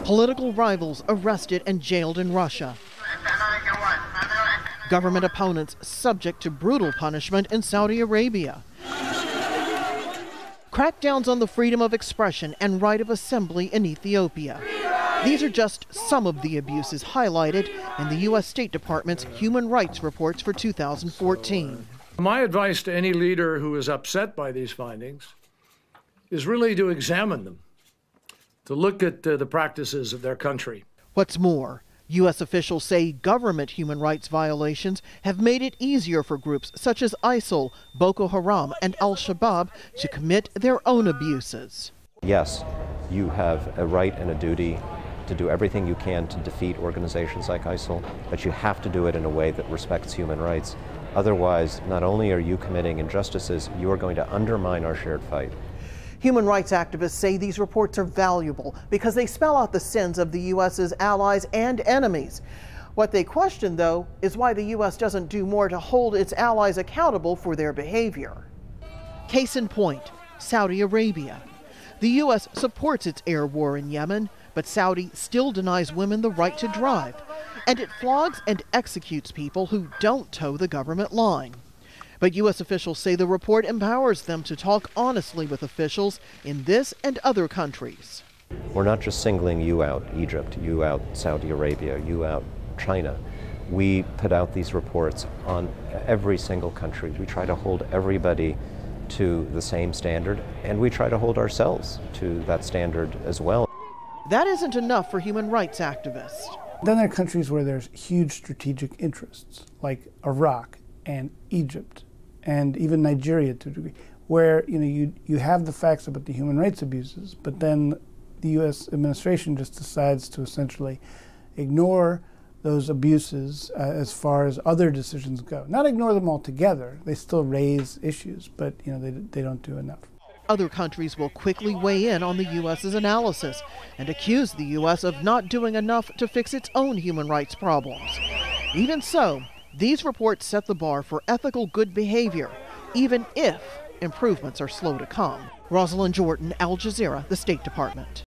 Political rivals arrested and jailed in Russia. Government opponents subject to brutal punishment in Saudi Arabia. Crackdowns on the freedom of expression and right of assembly in Ethiopia. These are just some of the abuses highlighted in the U.S. State Department's human rights reports for 2014. My advice to any leader who is upset by these findings is really to examine them, to look at the practices of their country. What's more, U.S. officials say government human rights violations have made it easier for groups such as ISIL, Boko Haram, and Al-Shabaab to commit their own abuses. Yes, you have a right and a duty to do everything you can to defeat organizations like ISIL, but you have to do it in a way that respects human rights. Otherwise, not only are you committing injustices, you are going to undermine our shared fight. Human rights activists say these reports are valuable because they spell out the sins of the U.S.'s allies and enemies. What they question, though, is why the U.S. doesn't do more to hold its allies accountable for their behavior. Case in point, Saudi Arabia. The U.S. supports its air war in Yemen, but Saudi still denies women the right to drive, and it flogs and executes people who don't toe the government line. But U.S. officials say the report empowers them to talk honestly with officials in this and other countries. We're not just singling you out, Egypt, you out, Saudi Arabia, you out, China. We put out these reports on every single country. We try to hold everybody to the same standard, and we try to hold ourselves to that standard as well. That isn't enough for human rights activists. Then there are countries where there's huge strategic interests, like Iraq and Egypt, and even Nigeria to a degree, where you have the facts about the human rights abuses, but then the U.S. administration just decides to essentially ignore those abuses as far as other decisions go. Not ignore them altogether. They still raise issues, but they don't do enough. Other countries will quickly weigh in on the U.S.'s analysis and accuse the U.S. of not doing enough to fix its own human rights problems. Even so, these reports set the bar for ethical good behavior, even if improvements are slow to come. Rosiland, Al Jazeera, the State Department.